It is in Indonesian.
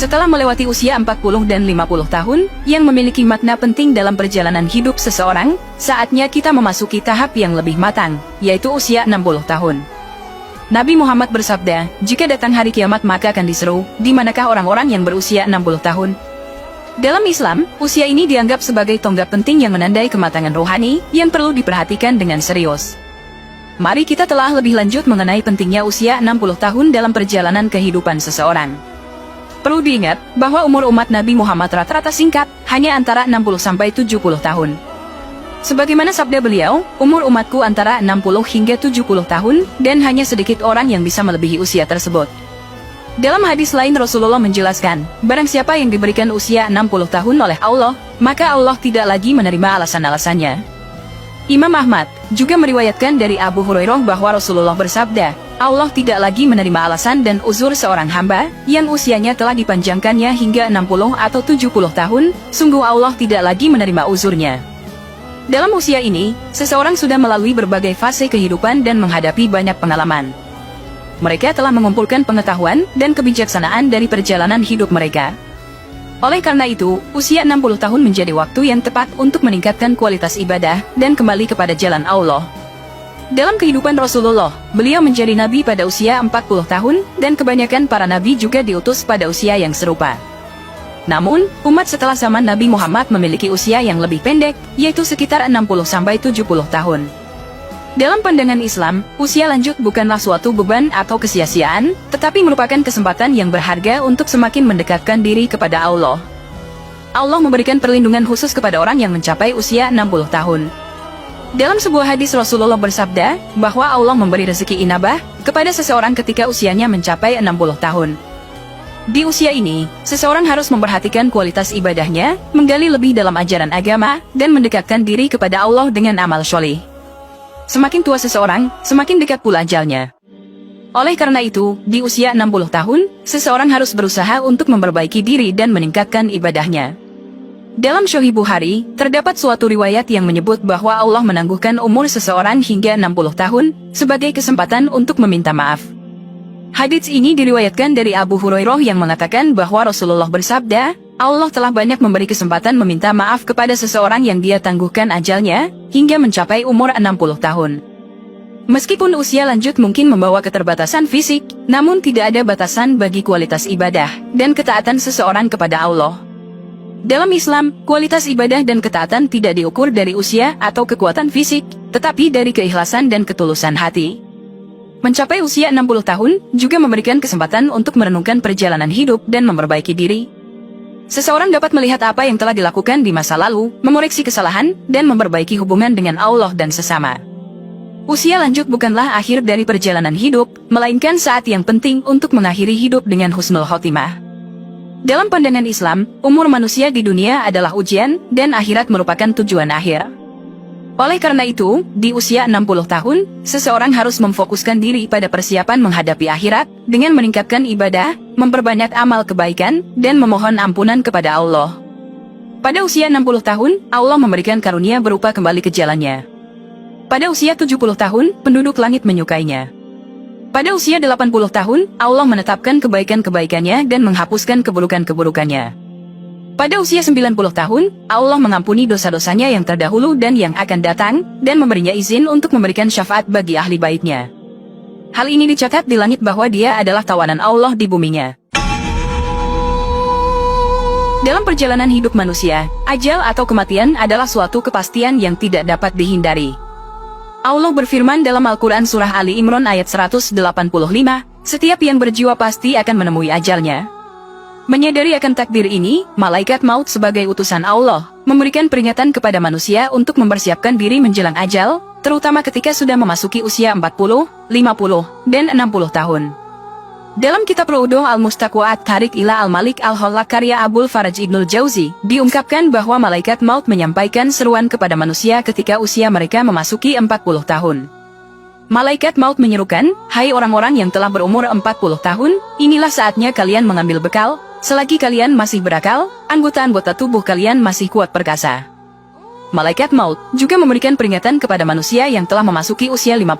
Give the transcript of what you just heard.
Setelah melewati usia 40 dan 50 tahun, yang memiliki makna penting dalam perjalanan hidup seseorang, saatnya kita memasuki tahap yang lebih matang, yaitu usia 60 tahun. Nabi Muhammad bersabda, jika datang hari kiamat maka akan diseru, di manakah orang-orang yang berusia 60 tahun? Dalam Islam, usia ini dianggap sebagai tonggak penting yang menandai kematangan rohani, yang perlu diperhatikan dengan serius. Mari kita telah lebih lanjut mengenai pentingnya usia 60 tahun dalam perjalanan kehidupan seseorang. Perlu diingat, bahwa umur umat Nabi Muhammad rata-rata singkat, hanya antara 60-70 tahun. Sebagaimana sabda beliau, umur umatku antara 60 hingga 70 tahun, dan hanya sedikit orang yang bisa melebihi usia tersebut. Dalam hadis lain Rasulullah menjelaskan, barang siapa yang diberikan usia 60 tahun oleh Allah, maka Allah tidak lagi menerima alasan-alasannya. Imam Ahmad juga meriwayatkan dari Abu Hurairah bahwa Rasulullah bersabda, Allah tidak lagi menerima alasan dan uzur seorang hamba yang usianya telah dipanjangkannya hingga 60 atau 70 tahun, sungguh Allah tidak lagi menerima uzurnya. Dalam usia ini, seseorang sudah melalui berbagai fase kehidupan dan menghadapi banyak pengalaman. Mereka telah mengumpulkan pengetahuan dan kebijaksanaan dari perjalanan hidup mereka. Oleh karena itu, usia 60 tahun menjadi waktu yang tepat untuk meningkatkan kualitas ibadah dan kembali kepada jalan Allah. Dalam kehidupan Rasulullah, beliau menjadi nabi pada usia 40 tahun, dan kebanyakan para nabi juga diutus pada usia yang serupa. Namun, umat setelah zaman Nabi Muhammad memiliki usia yang lebih pendek, yaitu sekitar 60-70 tahun. Dalam pandangan Islam, usia lanjut bukanlah suatu beban atau kesia-siaan, tetapi merupakan kesempatan yang berharga untuk semakin mendekatkan diri kepada Allah. Allah memberikan perlindungan khusus kepada orang yang mencapai usia 60 tahun. Dalam sebuah hadis Rasulullah bersabda, bahwa Allah memberi rezeki inabah kepada seseorang ketika usianya mencapai 60 tahun. Di usia ini, seseorang harus memperhatikan kualitas ibadahnya, menggali lebih dalam ajaran agama, dan mendekatkan diri kepada Allah dengan amal syolih. Semakin tua seseorang, semakin dekat pula ajalnya. Oleh karena itu, di usia 60 tahun, seseorang harus berusaha untuk memperbaiki diri dan meningkatkan ibadahnya. Dalam Sahih Bukhari, terdapat suatu riwayat yang menyebut bahwa Allah menangguhkan umur seseorang hingga 60 tahun, sebagai kesempatan untuk meminta maaf. Hadits ini diriwayatkan dari Abu Hurairah yang mengatakan bahwa Rasulullah bersabda, Allah telah banyak memberi kesempatan meminta maaf kepada seseorang yang dia tangguhkan ajalnya, hingga mencapai umur 60 tahun. Meskipun usia lanjut mungkin membawa keterbatasan fisik, namun tidak ada batasan bagi kualitas ibadah dan ketaatan seseorang kepada Allah. Dalam Islam, kualitas ibadah dan ketaatan tidak diukur dari usia atau kekuatan fisik, tetapi dari keikhlasan dan ketulusan hati. Mencapai usia 60 tahun juga memberikan kesempatan untuk merenungkan perjalanan hidup dan memperbaiki diri. Seseorang dapat melihat apa yang telah dilakukan di masa lalu, mengoreksi kesalahan, dan memperbaiki hubungan dengan Allah dan sesama. Usia lanjut bukanlah akhir dari perjalanan hidup, melainkan saat yang penting untuk mengakhiri hidup dengan husnul khotimah. Dalam pandangan Islam, umur manusia di dunia adalah ujian, dan akhirat merupakan tujuan akhir. Oleh karena itu, di usia 60 tahun, seseorang harus memfokuskan diri pada persiapan menghadapi akhirat, dengan meningkatkan ibadah, memperbanyak amal kebaikan, dan memohon ampunan kepada Allah. Pada usia 60 tahun, Allah memberikan karunia berupa kembali ke jalannya. Pada usia 70 tahun, penduduk langit menyukainya. Pada usia 80 tahun, Allah menetapkan kebaikan-kebaikannya dan menghapuskan keburukan-keburukannya. Pada usia 90 tahun, Allah mengampuni dosa-dosanya yang terdahulu dan yang akan datang, dan memberinya izin untuk memberikan syafaat bagi ahli baitnya. Hal ini dicatat di langit bahwa dia adalah tawanan Allah di buminya. Dalam perjalanan hidup manusia, ajal atau kematian adalah suatu kepastian yang tidak dapat dihindari. Allah berfirman dalam Al-Quran Surah Ali Imran ayat 185, setiap yang berjiwa pasti akan menemui ajalnya. Menyadari akan takdir ini, malaikat maut sebagai utusan Allah, memberikan peringatan kepada manusia untuk mempersiapkan diri menjelang ajal, terutama ketika sudah memasuki usia 40, 50, dan 60 tahun. Dalam kitab Ru'uduh Al-Mustaqwa'at Tarik ila Al-Malik Al-Hollak karya Abul Faraj Ibnul Jauzi, diungkapkan bahwa malaikat maut menyampaikan seruan kepada manusia ketika usia mereka memasuki 40 tahun. Malaikat maut menyerukan, hai orang-orang yang telah berumur 40 tahun, inilah saatnya kalian mengambil bekal, selagi kalian masih berakal, anggota-anggota tubuh kalian masih kuat perkasa. Malaikat maut juga memberikan peringatan kepada manusia yang telah memasuki usia 50